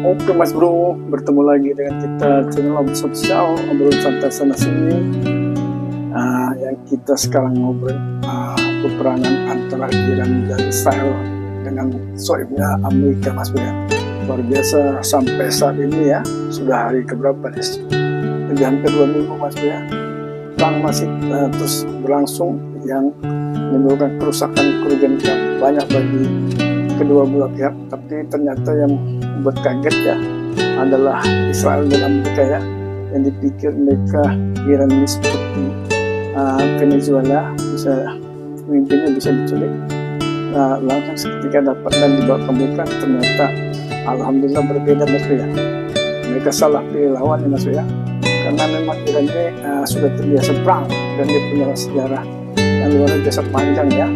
Oke Mas Bro, bertemu lagi dengan kita channel Om Sosial, obrolan santai sana sini. Yang kita sekarang ngobrol peperangan antara Iran dan Israel dengan soibnya Amerika Mas Bro ya. Luar biasa sampai saat ini ya, sudah hari keberapa nih? Lebih hampir 2 minggu Mas Bro ya. Perang masih terus berlangsung yang menimbulkan kerugian yang banyak bagi kedua belah pihak, tapi ternyata yang membuat kaget ya adalah Israel dan Amerika ya, yang dipikir mereka Iran ini seperti Venezuela, bisa pemimpinnya bisa diculik, langsung seketika dapat dan dibawa ke Amerika. Ternyata alhamdulillah berbeda Mas ya, mereka salah pilih lawan ya Mas ya, karena memang Iran ini sudah terbiasa perang dan dia punya sejarah yang luar biasa panjang ya,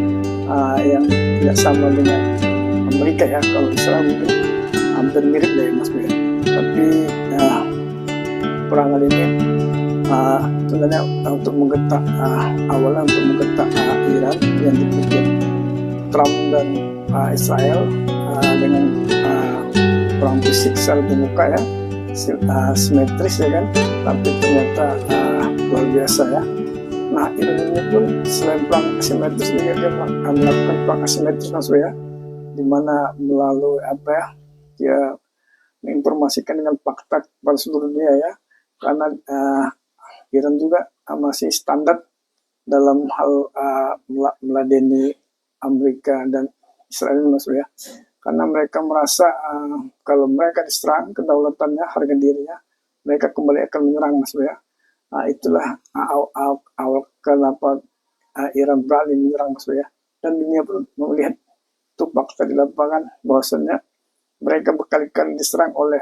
yang tidak sama dengan Amerika ya. Kalau Israel mungkin hampir mirip deh Mas ya, tapi perangan ini sebenarnya untuk menggetak awalnya untuk menggetak Iran yang dipikir Trump dan Israel dengan perang fisik secara terbuka ya, simetris ya kan, tapi ternyata luar biasa ya. Nah Iran ini pun selain perang asimetris juga dia melakukan perang asimetris Mas ya, dimana melalui apa ya, dia menginformasikan dengan fakta pada seluruh dunia ya, karena Iran juga masih standar dalam hal meladeni Amerika dan Israel Mas ya, karena mereka merasa kalau mereka diserang kedaulatannya, harga dirinya, mereka kembali akan menyerang Mas ya. Itulah awal kenapa Iran berani menyerang Mas ya, dan dunia pun melihat itu fakta di lapangan bahwasannya mereka berkali-kali diserang oleh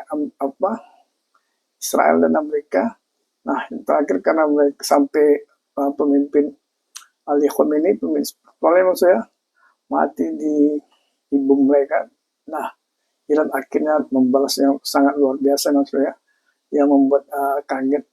Israel dan Amerika. Nah yang terakhir karena mereka sampai pemimpin Ali Khamenei, pemimpin Palembang saya mati di ibu mereka. Nah Iran akhirnya membalas yang sangat luar biasa Mas ya, yang membuat kaget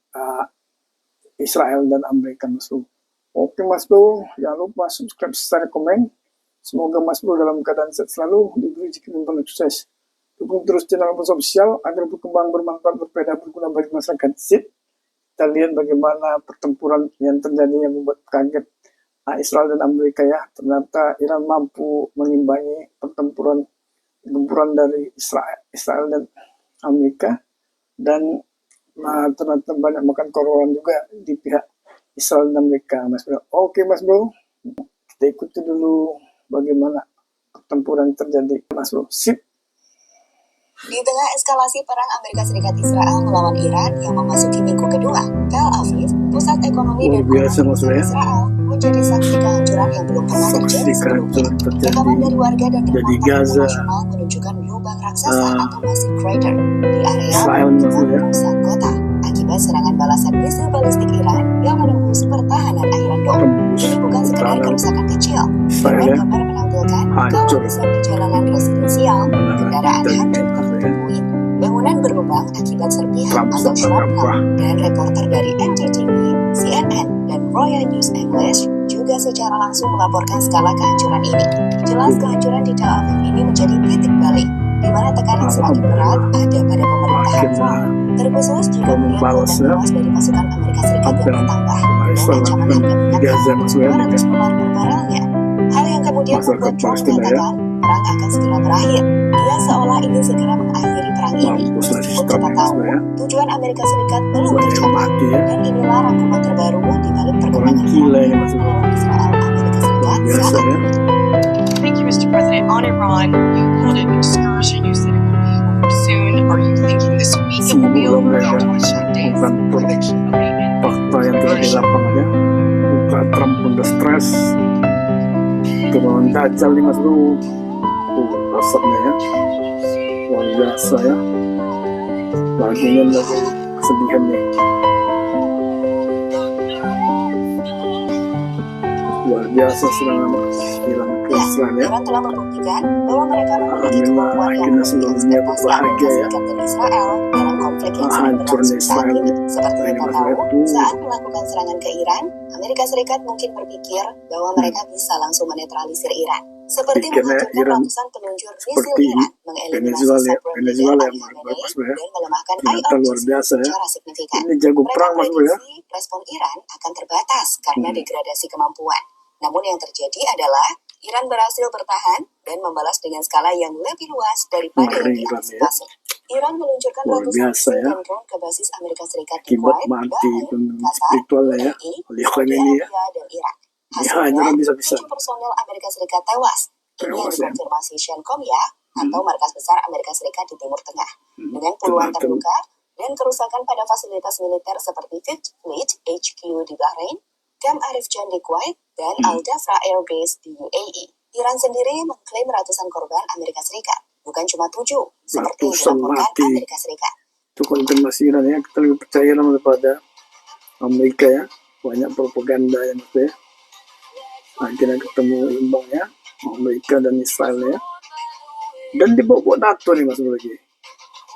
Israel dan Amerika Mas Bro. Oke Mas Bro, jangan lupa subscribe, share, komen. Semoga Mas Bro dalam keadaan sehat selalu, diberi rezeki dan penuh sukses. Dukung terus channel Om Sosial agar berkembang, bermanfaat, berfaedah, berguna bagi masyarakat. Kita lihat bagaimana pertempuran yang terjadi yang membuat kaget Israel dan Amerika ya. Ternyata Iran mampu mengimbangi pertempuran dari Israel dan Amerika, dan ternyata banyak makan korban juga di pihak Israel dan Amerika Mas Bro. Oke Mas Bro, kita ikuti dulu bagaimana pertempuran terjadi Mas Bro. Di tengah eskalasi perang Amerika Serikat Israel melawan Iran yang memasuki minggu kedua, Tel Aviv, pusat ekonomi dan politik Israel, menjadi saksi kehancuran yang belum pernah terjadi sebelumnya. Rekaman dari warga dan reporter internasional menunjukkan lubang raksasa atau massive crater di area pusat kota akibat serangan balasan misil balistik Iran yang menembus pertahanan Iron Dome. Ini bukan sekedar kerusakan kecil. Gambar menampilkan kalau besar di jalanan residensial, kendaraan hancur terpuing, bangunan berlubang akibat serpihan atau shrapnel, dan reporter dari NDTV, CNN, dan Royal News English juga secara langsung melaporkan skala kehancuran ini. Jelas kehancuran di Tel Aviv ini menjadi titik balik, di mana tekanan semakin berat ada pada pemerintahan Trump, terkhusus jika melihat korban tewas dari pasukan Amerika Serikat yang bertambah dan ancaman harga minyak $200 per barelnya. Hal yang kemudian membuat Trump mengatakan perang akan segera berakhir. Dia seolah ingin segera mengakhiri perang ini. Meskipun kita tahu tujuan Amerika Serikat belum tercapai, dan inilah rangkuman terbaru di balik perkembangan perang melawan Israel Amerika Serikat saat ini. Thank you, Mr. President. On Iran, you called it an excursion. You said it would be over soon. Are you thinking this week it will be over? Or 27 days? Fakta yang terjadi di lapangannya, muka Trump udah stres, turun dajal nih Mas Bro. Asapnya ya luar biasa ya, lagunya lagi kesedihan nih, luar biasa serangan Iran ke Israel ya. Iran telah membuktikan bahwa mereka memiliki kemampuan yang seluruhnya berbahagia ya, dan Israel dalam konflik yang sedang berlangsung saat ini. Seperti kita tahu, saat melakukan serangan ke Iran, Amerika Serikat mungkin berpikir bahwa mereka bisa langsung menetralisir Iran. seperti Pikirnya menghancurkan Iran ratusan peluncur misil seperti Iran, meneliminasi Venezuela Sabra yang Mas Bro ya. dan melemahkan Ternyata luar IRGC biasa ya. secara signifikan. Ini jago Mereka perang Mas Bro ya. prediksi respon Iran akan terbatas karena degradasi kemampuan. Namun yang terjadi adalah Iran berhasil bertahan dan membalas dengan skala yang lebih luas daripada yang Ngeri Iran ya. diantisipasi. Iran meluncurkan Luar ratusan biasa misil ya. dan drone ke basis Amerika Serikat di Akibat Kuwait, mati Bahrain, Qatar, spiritualnya ya. UAE, Oleh Saudi ini ya. Arabia, dan Irak. Ya, Hasilnya, jangan bisa-bisa. 7 personel Amerika Serikat tewas. Ini yang Tewas ya. dikonfirmasi Shenkomya atau markas besar Amerika Serikat di Timur Tengah. Dengan puluhan Ternyata terluka dan kerusakan pada fasilitas militer seperti Fifth Fleet HQ di Bahrain, Camp Arif Jan di Kuwait, dan Al Dhafra Air Base di UAE. Iran sendiri mengklaim ratusan korban Amerika Serikat, bukan cuma 7, seperti yang Ratusan dilaporkan mati. Amerika Serikat. Itu konfirmasi Iran ya. Kita lebih percaya daripada Amerika ya. Banyak propaganda yang itu ya. Akhirnya ketemu imbang ya. Amerika dan Israel ya. Dan dibawa NATO nih Mas Bro lagi.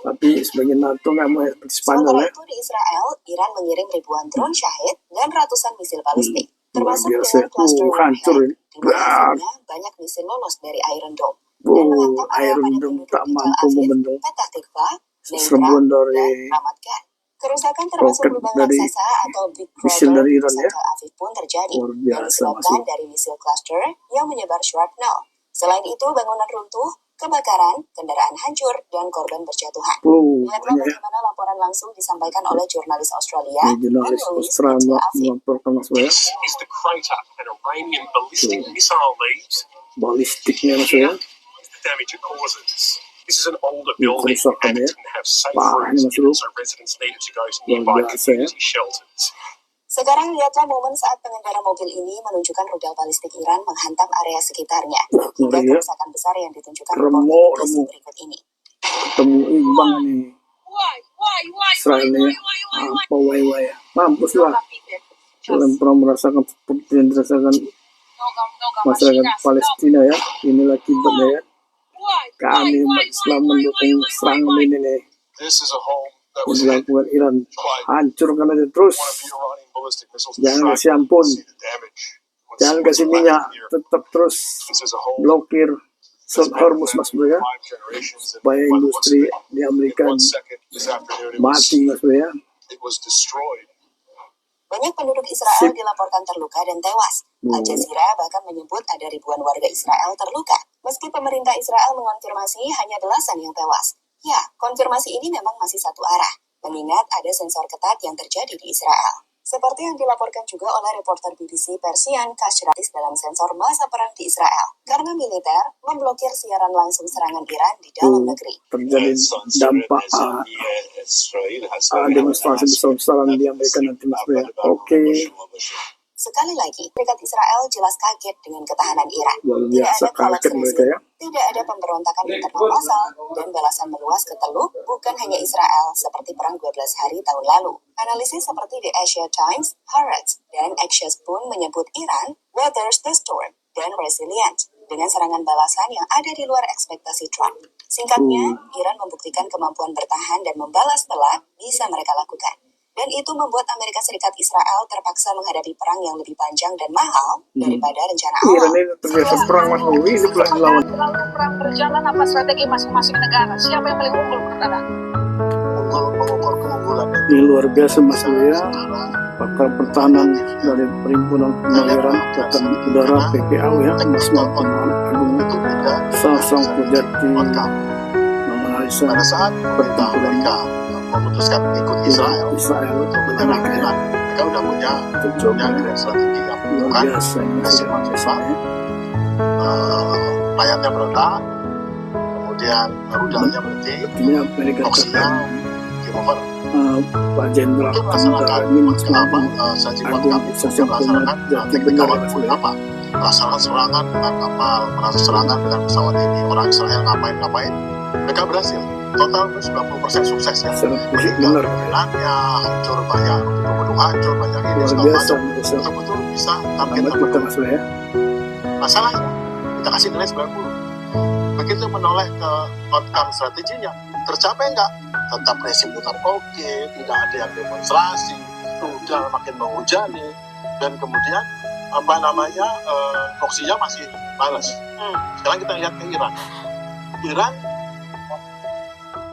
Tapi sebagian NATO nggak mau seperti Spanyol Sementara ya. itu di Israel, Iran mengirim ribuan drone Shahid dan ratusan misil balistik, Luar termasuk biasa. dengan cluster Hancur warhead, ini. di mana hasilnya banyak misil lolos dari Iron Dome dan Oh, menghantam area Iron padat Dome penduduk tak di Tel mampu Aviv, membendung Petah Tikva, serbuan Neitra, dari dan Ramat Gan. Kerusakan termasuk roket lubang dari raksasa atau Big misil Brother dari di Iran ya. Tel Aviv pun terjadi Luar dan biasa disebabkan masuk. dari misil cluster yang menyebar shrapnel. Selain itu, bangunan runtuh, kebakaran, kendaraan hancur, dan korban berjatuhan. Lihatlah Banyak ya. bagaimana laporan langsung disampaikan oleh jurnalis Australia, Ini jurnalis Ben Lewis, di Australia Tel Aviv. melaporkan Mas Bro ya. This is the crater an Iranian ballistic missile leaves. Balistiknya Mas Bro ya. The damage it causes. This is an older Ini building kerusakan and ya. it didn't have safe Parah ini rooms, Mas Bro. so residents needed to go to Luar nearby biasa ya. community shelters. Sekarang lihatlah momen saat pengendara mobil ini menunjukkan rudal balistik Iran menghantam area sekitarnya, hingga Ngeri ya. kerusakan besar yang ditunjukkan Remuk, reporter remuk. berikut ini. Ketemu imbang nih. Israel nih ya. Apa wai-wai ya. Mampus lah. Kalian pernah merasakan seperti yang dirasakan masyarakat Palestina ya. Inilah akibatnya ya. Kami umat Islam mendukung serangan ini nih. This is a home that Yang was hit dilakukan Iran. by Hancurkan aja terus. one of the Iranian ballistic missiles. Jangan kasih ampun. See the damage. Jangan kasih minyak. Tetap terus This is a home blokir Selat Hormuz Mas Bro ya. 5 generations, and Supaya by the looks of industri it, di in Amerika 1 second this afternoon mati Mas Bro ya. it was destroyed. Banyak penduduk Israel Sip. dilaporkan terluka dan tewas. Al Jazeera bahkan menyebut ada ribuan warga Israel terluka. Meski pemerintah Israel mengonfirmasi hanya belasan yang tewas. Ya, konfirmasi ini memang masih satu arah, mengingat ada sensor ketat yang terjadi di Israel. Seperti yang dilaporkan juga oleh reporter BBC Persian Kashratis dalam sensor masa perang di Israel. Karena militer memblokir siaran langsung serangan Iran di dalam negeri. Terjadi dampak demonstrasi besar-besaran di Amerika nanti Mas Bro ya. Oke. Sekali lagi, Serikat Israel jelas kaget dengan ketahanan Iran. Luar Tidak biasa ada kolaps kaget mereka ya. tidak ada pemberontakan internal massal, dan balasan meluas ke Teluk bukan hanya Israel seperti perang 12 hari tahun lalu. Analisis seperti The Asia Times, Haaretz, dan Axios pun menyebut Iran weathers the storm dan resilient dengan serangan balasan yang ada di luar ekspektasi Trump. Singkatnya, Iran membuktikan kemampuan bertahan dan membalas telak bisa mereka lakukan. Dan itu membuat Amerika Serikat Israel terpaksa menghadapi perang yang lebih panjang dan mahal daripada rencana Iran awal. ini terbiasa perang Mas Bro. Ini pula lawan. Lalu perang berjalan apa strategi masing-masing negara? Siapa yang paling unggul perkara? Mengukur keunggulan Ini luar biasa Mas Bro ya. Pakar pertahanan dari Perhimpunan Pemayaran Angkatan Udara PPAU ya. Mas Malcolm Agung itu beda. Sang Pujati Pada menganalisa saat pemerintah Amerika memutuskan ikut Israel Israel untuk menyerang Iran, mereka udah punya tercoba grand strategi yang luar bukan biasa ini Mas Bro. Biasanya. layarnya meledak, kemudian rudalnya berhenti, Artinya Amerika toksinya Serikat game over. Pak Jenderal Untuk Tentara melaksanakan ini Mas Malcolm saji buat Agung kami untuk Sosial melaksanakan Jadi teknik benar awal Mas pun Bro. apa? Melaksanakan serangan dengan kapal, melaksanakan serangan dengan pesawat ini, orang Israel ngapain, mereka berhasil. Total 90% sukses ya. Secara fisik Meninggal benar. mobilannya, hancur banyak, gedung-gedung hancur, banyak ini Luar segala biasa macam. bisa Betul-betul bisa target tambah kita terpenuhi. Mas Bro ya. Masalahnya, kita kasih nilai 90. Begitu menoleh ke outcome strateginya, tercapai nggak? Tetap resim tetap oke, tidak ada yang demonstrasi, rudal makin menghujani, dan kemudian toksinya masih males. Sekarang kita lihat ke Iran. Iran,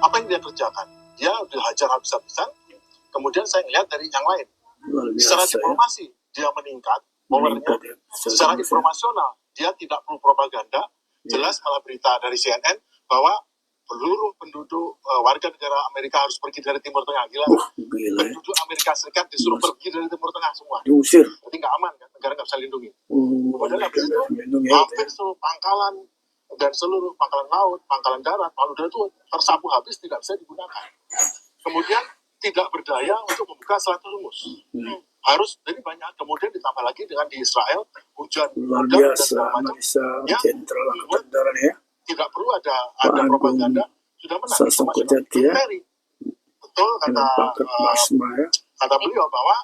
apa yang dia kerjakan? Dia dihajar habis-habisan. Kemudian saya lihat dari yang lain. Luar Secara biasa ya. diplomasi, dia meningkat. Powernya. Meningkat ya. Secara informasional, dia tidak perlu propaganda. Jelas kalau berita dari CNN bahwa seluruh penduduk warga negara Amerika harus pergi dari Timur Tengah. Gila. Gila ya. Penduduk Amerika Serikat disuruh pergi dari Timur Tengah semua. Diusir. Jadi nggak aman kan, negara nggak bisa lindungi. Kemudian habis itu, hampir seluruh pangkalan dan seluruh pangkalan laut, pangkalan darat, pangkalan udara itu tersapu habis, tidak bisa digunakan. Kemudian tidak berdaya untuk membuka Selat Hormuz. Harus, jadi banyak. Kemudian ditambah lagi dengan di Israel, hujan, luar dan biasa segala macam. analisa Ya, jenderal angkatan darat ya. Tidak perlu ada Agung propaganda. Sudah menang. Sasong Kojati ya. Betul Dengan pangkat Basma ya. kata beliau bahwa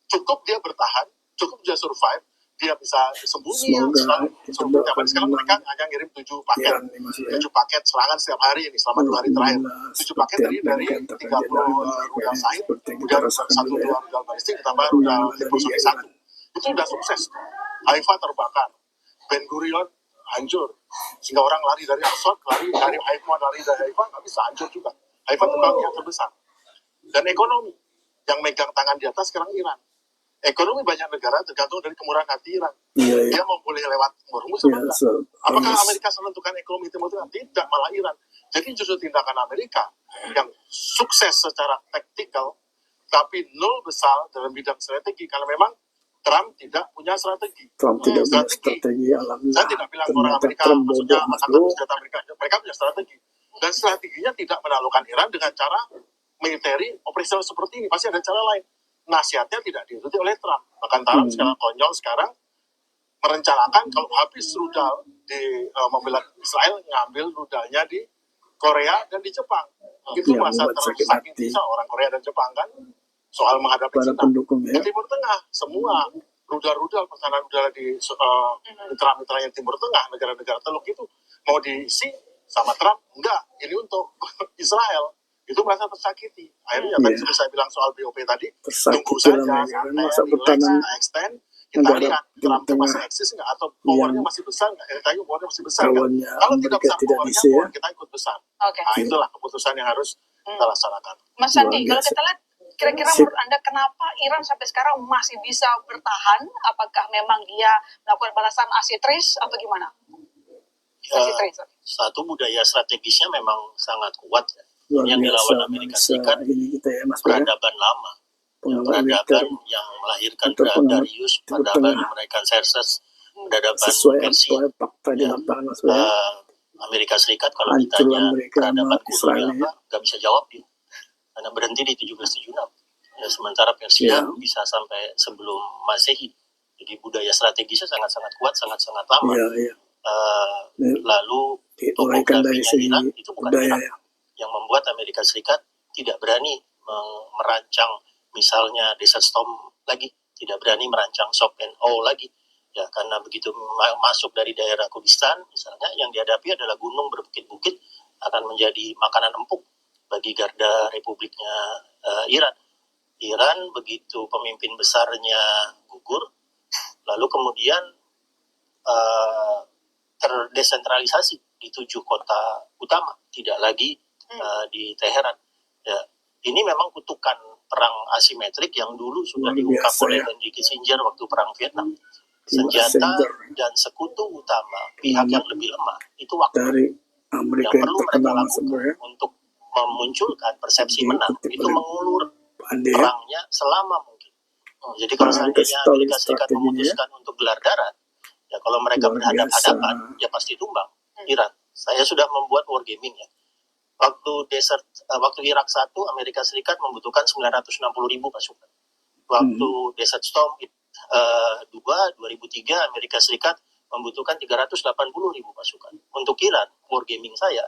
cukup dia bertahan, cukup dia survive, dia bisa sembunyi. Semoga kita doakan Sekarang mereka hanya ngirim 7 paket. Iran nih Mas ya. 7 paket serangan setiap hari ini selama 2 hari terakhir. 7 paket dari 30 rudal Said, kemudian 1-2 rudal balistik ditambah rudal Hiroshima 1. Itu sudah sukses. Haifa terbakar, Ben Gurion hancur, sehingga orang lari dari Aswad, lari dari Haifa, nggak bisa, hancur juga. Haifa itu yang terbesar. Dan ekonomi yang megang tangan di atas sekarang Iran. Ekonomi banyak negara tergantung dari kemurahan hati Iran. Iya, Dia mau boleh lewat Hormuz ya, atau enggak? Apakah Amerika menentukan ekonomi Timur Tengah? Tidak, malah Iran. Jadi justru tindakan Amerika yang sukses secara taktikal, tapi nol besar dalam bidang strategi, karena memang Trump tidak punya strategi. Trump tidak punya strategi, alhamdulillah. Saya tidak bilang orang Ternyata Amerika, Trump maksudnya bodoh, Mas angkatan Bro. bersenjata Amerika, mereka punya strategi. Dan strateginya tidak menaklukkan Iran dengan cara military operasional seperti ini. Pasti ada cara lain. Nasihatnya tidak diikuti oleh Trump. Bahkan Trump sekarang konyol sekarang merencanakan kalau habis rudal di membela Israel, ngambil rudalnya di Korea dan di Jepang. Itu Yang masa membuat sakit saking hati bisa orang Korea dan Jepang kan soal menghadapi para Cina. pendukung Di ya. Timur Tengah semua rudal-rudal pertahanan udara di mitra-mitra yang Timur Tengah, negara-negara Teluk itu mau diisi sama Trump, enggak, ini untuk Israel. Itu merasa tersakiti. Akhirnya tadi seperti saya bilang soal BOP tadi, tunggu Tersakiti saja lah sampai masa relax, pertahanan extend, kita negara lihat Timur Trump masih Tengah eksis nggak atau powernya masih besar nggak? Kayaknya powernya masih besar kan? kawannya Kalau tidak Amerika besar tidak powernya, bisa ya. power kita ikut besar. Oke. Nah itulah keputusan yang harus kita laksanakan. Mas Sandi, Luar kalau biasa. kita lihat kira-kira Sip. menurut Anda kenapa Iran sampai sekarang masih bisa bertahan? Apakah memang dia melakukan balasan asitris atau gimana? Asitris. Satu, budaya strategisnya memang sangat kuat ya. Luar Yang biasa dilawan Amerika analisa Serikat ini kita ya Mas Bro ya. peradaban lama, Pengalaman peradaban militer yang melahirkan untuk pengamat Darius, Timur peradaban Tengah yang melahirkan Xerxes, peradaban sesuai Persia. apa fakta di Ya. lapangan Mas Bro ya. Amerika Serikat kalau Hancurlah ditanya mereka peradaban sama kuno Israel apa, ya. nggak bisa jawab dia, karena berhenti di 1776. Ya, sementara Persia Ya. bisa sampai sebelum Masehi. Jadi budaya strategisnya sangat-sangat kuat, sangat-sangat lama. Iya, iya. Lalu Diuraikan dari topografinya segi Iran itu bukan budaya Irak ya. yang membuat Amerika Serikat tidak berani merancang misalnya Desert Storm lagi, tidak berani merancang Shock and Awe lagi. Ya, karena begitu masuk dari daerah Kurdistan misalnya, yang dihadapi adalah gunung berbukit-bukit, akan menjadi makanan empuk bagi garda Republiknya Iran. Iran begitu pemimpin besarnya gugur, lalu kemudian terdesentralisasi di 7 kota utama, tidak lagi di Teheran. Ya, ini memang kutukan perang asimetrik yang dulu sudah Luar diungkap biasa, oleh ya. Henry Kissinger waktu perang Vietnam. Kissinger. Senjata dan sekutu utama pihak yang lebih lemah itu waktu Dari yang Amerika yang perlu mereka terkenal Mas lakukan Bro ya. untuk memunculkan persepsi menang Diikuti itu oleh mengulur Ande ya. perangnya selama mungkin. Jadi kalau Nah, seandainya dikasih tahu Amerika Serikat strateginya ya. memutuskan untuk gelar darat, ya kalau mereka Luar berhadap-hadapan, biasa. ya pasti tumbang Iran. Saya sudah membuat wargaming ya. Waktu Irak 1, Amerika Serikat membutuhkan 960.000 pasukan. Waktu Desert Storm 2, 2003, Amerika Serikat membutuhkan 380.000 pasukan. Untuk Iran, wargaming saya,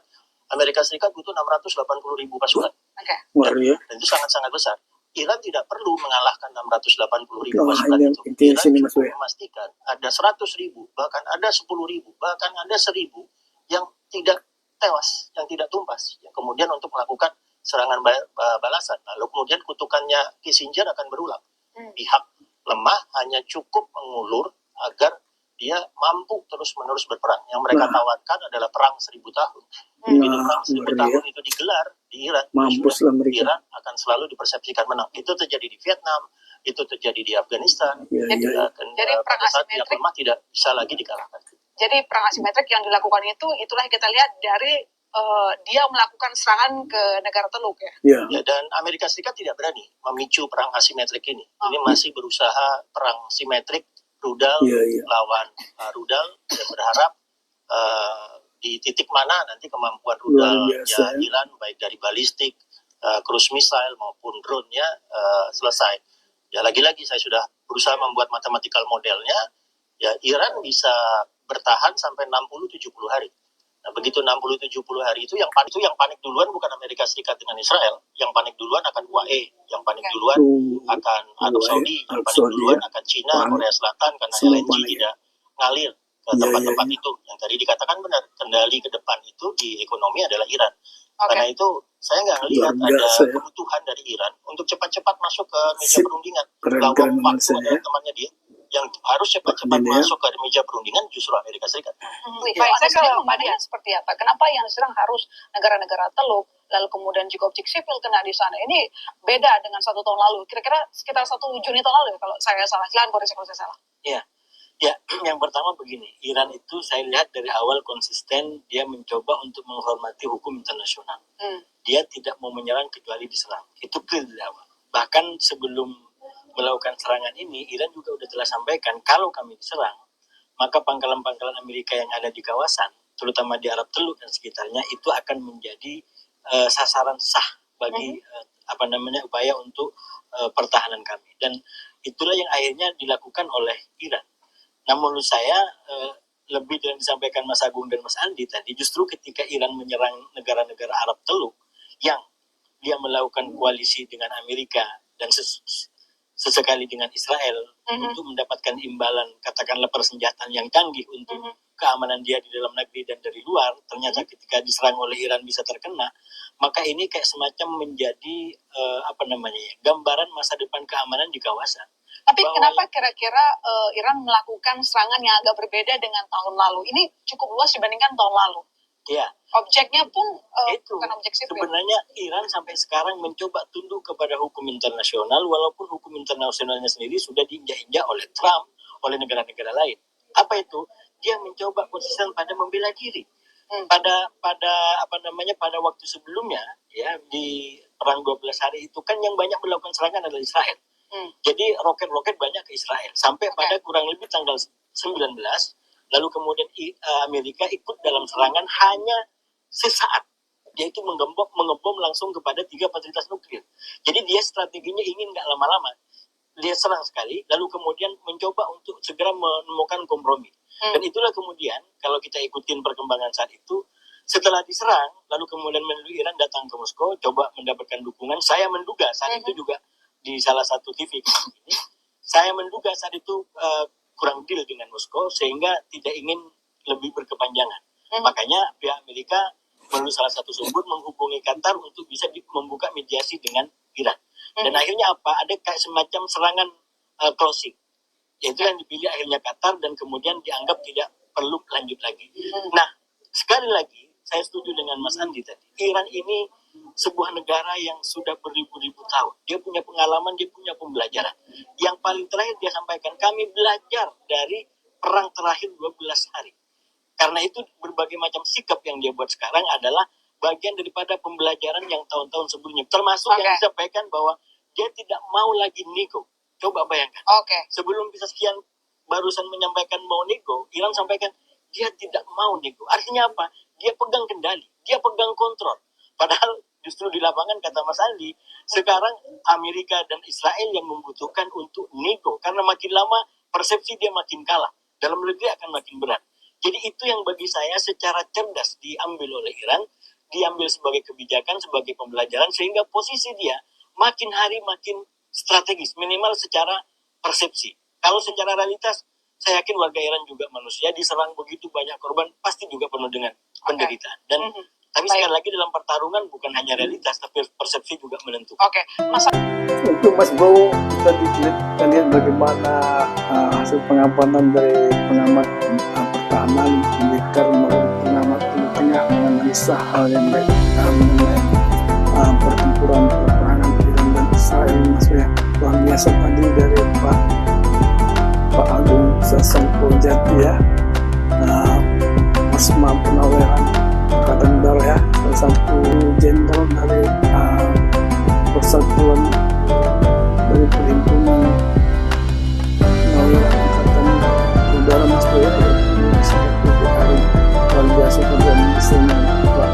Amerika Serikat butuh 680.000 pasukan. Oke. Luar ya. Dan itu sangat-sangat besar. Iran tidak perlu mengalahkan 680.000 Nah, pasukan ini itu. intinya Iran sini Mas Bro cukup ya. memastikan ada 100.000, bahkan ada 10.000, bahkan ada 1.000 yang tidak tewas, yang tidak tumpas. Ya, kemudian untuk melakukan serangan balasan. Lalu kemudian kutukannya Kissinger akan berulang. Pihak lemah hanya cukup mengulur agar dia mampu terus-menerus berperang. Yang mereka tawarkan adalah perang 1000 tahun. Nah, Begitu perang 1000 tahun itu digelar di Iran, mampus lah mereka. Iran akan selalu dipersepsikan menang. Itu terjadi di Vietnam, itu terjadi di Afghanistan. Jadi perang pada saat dia asimetrik lemah tidak bisa lagi dikalahkan. Jadi perang asimetrik yang dilakukan itulah yang kita lihat dari dia melakukan serangan ke negara Teluk ya. Ya, dan Amerika Serikat tidak berani memicu perang asimetrik ini. Ini masih berusaha perang simetrik rudal lawan rudal, dan berharap di titik mana nanti kemampuan rudalnya Iran baik dari balistik, cruise missile maupun drone-nya selesai. Ya, lagi-lagi saya sudah berusaha membuat mathematical modelnya. Ya, Iran bisa bertahan sampai 60-70 hari. Nah, begitu 60-70 hari itu yang panik duluan bukan Amerika Serikat dengan Israel. Yang panik duluan akan UAE, yang panik duluan akan Arab Saudi, yang panik duluan akan Cina, Korea Selatan, karena LNG tidak ngalir ke tempat-tempat itu. Yang tadi dikatakan benar, kendali ke depan itu di ekonomi adalah Iran. Karena itu saya nggak melihat ada kebutuhan dari Iran untuk cepat-cepat masuk ke meja perundingan. Lawan waktu adalah temannya dia. Yang harus cepat-cepat masuk ke meja perundingan justru Amerika Serikat. Saya kalau memandangnya seperti apa? Kenapa yang diserang harus negara-negara Teluk, lalu kemudian juga objek sipil kena di sana? Ini beda dengan 1 tahun lalu. Kira-kira sekitar 1 Juni tahun lalu kalau saya salah. Silakan koreksi kalau saya salah. Ya, yang pertama begini, Iran itu saya lihat dari awal konsisten dia mencoba untuk menghormati hukum internasional. Dia tidak mau menyerang kecuali diserang. Itu clear dari awal. Bahkan sebelum melakukan serangan ini, Iran juga sudah telah sampaikan kalau kami diserang, maka pangkalan-pangkalan Amerika yang ada di kawasan, terutama di Arab Teluk dan sekitarnya, itu akan menjadi sasaran sah bagi upaya untuk pertahanan kami. Dan itulah yang akhirnya dilakukan oleh Iran. Nah, menurut saya lebih dari yang disampaikan Mas Agung dan Mas Andi tadi, justru ketika Iran menyerang negara-negara Arab Teluk yang dia melakukan koalisi dengan Amerika dan sesekali dengan Israel untuk mendapatkan imbalan katakanlah persenjataan yang canggih untuk keamanan dia di dalam negeri dan dari luar, ternyata ketika diserang oleh Iran bisa terkena, maka ini kayak semacam menjadi gambaran masa depan keamanan di kawasan. Tapi kenapa kira-kira Iran melakukan serangan yang agak berbeda dengan tahun lalu? Ini cukup luas dibandingkan tahun lalu. Ya. Objeknya pun itu bukan objek sipil. Sebenarnya Iran sampai sekarang mencoba tunduk kepada hukum internasional, walaupun hukum internasionalnya sendiri sudah diinjak-injak oleh Trump, oleh negara-negara lain. Apa itu? Dia mencoba konsisten pada membela diri. Pada waktu sebelumnya, ya, di perang 12 hari itu kan yang banyak melakukan serangan adalah Israel. Jadi roket-roket banyak ke Israel sampai pada kurang lebih tanggal 19. Lalu kemudian Amerika ikut dalam serangan hanya sesaat. Dia itu mengebom langsung kepada 3 fasilitas nuklir. Jadi dia strateginya ingin nggak lama-lama. Dia serang sekali, lalu kemudian mencoba untuk segera menemukan kompromi. Dan itulah kemudian, kalau kita ikutin perkembangan saat itu, setelah diserang, lalu kemudian menlu Iran datang ke Moskow, coba mendapatkan dukungan. Saya menduga saat itu juga di salah satu TV ini, saya menduga saat itu kurang deal dengan Moskow sehingga tidak ingin lebih berkepanjangan. Makanya pihak Amerika melalui salah satu sumber menghubungi Qatar untuk bisa membuka mediasi dengan Iran. Dan akhirnya apa? Ada kayak semacam serangan closing. Yaitu yang dipilih akhirnya Qatar dan kemudian dianggap tidak perlu lanjut lagi. Nah, sekali lagi saya setuju dengan Mas Andi tadi. Iran ini sebuah negara yang sudah beribu-ribu tahun. Dia punya pengalaman, dia punya pembelajaran. Yang paling terakhir dia sampaikan, kami belajar dari perang terakhir 12 hari. Karena itu berbagai macam sikap yang dia buat sekarang adalah bagian daripada pembelajaran yang tahun-tahun sebelumnya. Termasuk yang disampaikan bahwa dia tidak mau lagi nego. Coba bayangkan. Sebelum bisa sekian barusan menyampaikan mau nego, Iran sampaikan dia tidak mau nego. Artinya apa? Dia pegang kendali, dia pegang kontrol. Padahal justru di lapangan kata Mas Andi, sekarang Amerika dan Israel yang membutuhkan untuk nego. Karena makin lama persepsi dia makin kalah. Dalam negeri akan makin berat. Jadi itu yang bagi saya secara cerdas diambil oleh Iran, diambil sebagai kebijakan, sebagai pembelajaran, sehingga posisi dia makin hari makin strategis, minimal secara persepsi. Kalau secara realitas, saya yakin warga Iran juga manusia, diserang begitu banyak korban, pasti juga penuh dengan penderitaan. Dan Tapi Baik. sekali lagi dalam pertarungan bukan hanya realitas, tapi persepsi juga menentukan. Oke, Mas Untuk Mas Bro, kita lihat bagaimana hasil pengamatan dari pengamat pertahanan, militer maupun pengamat Timur Tengah menganalisa hal yang baik mengenai pertempuran peperangan Iran dan Israel. Mas Bro, luar biasa tadi dari Pak Agung Sasampojati ya, Asma Penaweran Kadangdar ya, salah satu jenderal dari persatuan dari perhimpunan Penaweran Angkatan Udara Mas Bro ya, seperti PKRI. Luar biasa kerja ministrnya Pak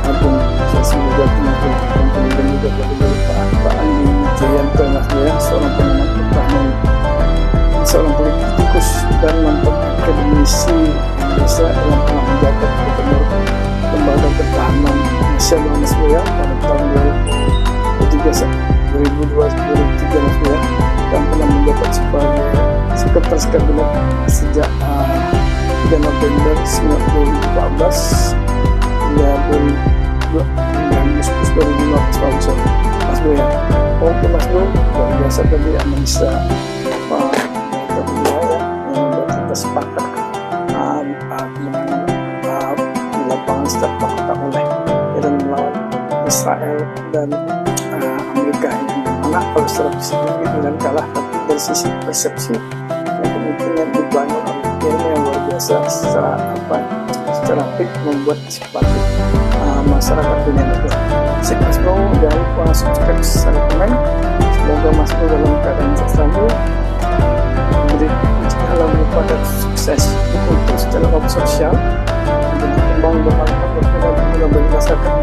Agung Sasampojati maupun kemudian juga dari Pak Andi Jayanto Mas Bro ya, seorang pengamat pertahanan, seorang politikus dan mantan akademisi Indonesia yang pernah menjabat gubernur lembaga pertahanan nasional Mas Bro ya pada tahun 2003 Mas Bro ya, dan pernah menjabat sebagai sekretaris kabinet sejak 3 November 2014 hingga 2015 Mas Bro ya. Oke Mas Bro, luar biasa tadi analisa kita sepakat di lapangan setiap fakta oleh Iran melawan Israel dan Amerika, yang mana kalau secara fisik Iran kalah, tapi dari sisi persepsi yang kemungkinan dibangun oleh Iran yang luar biasa secara fit membuat simpati masyarakat dunia itu. Mas Bro, jangan lupa subscribe, share, komen. Semoga Mas Bro dalam keadaan selalu diberi dalam pada sukses untuk secara sosial dan berkembang bermanfaat berguna bagi masyarakat.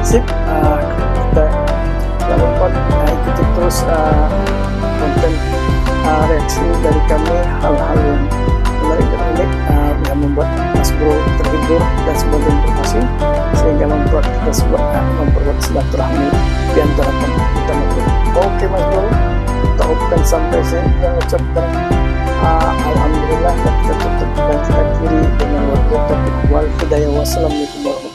Sip, kita jangan lupa ikuti terus konten reaksi dari kami, hal-hal yang menarik dan unik yang membuat Mas Bro terhibur dan sebagai informasi sehingga membuat silaturahmi di antara kita. Oke Mas Bro, kita ucapkan sampai sini dan ucapkan alhamdulillah, dan kita tutup dan kita akhiri dengan wal hidayah. Wassalamualaikum warahmatullahi wabarakatuh.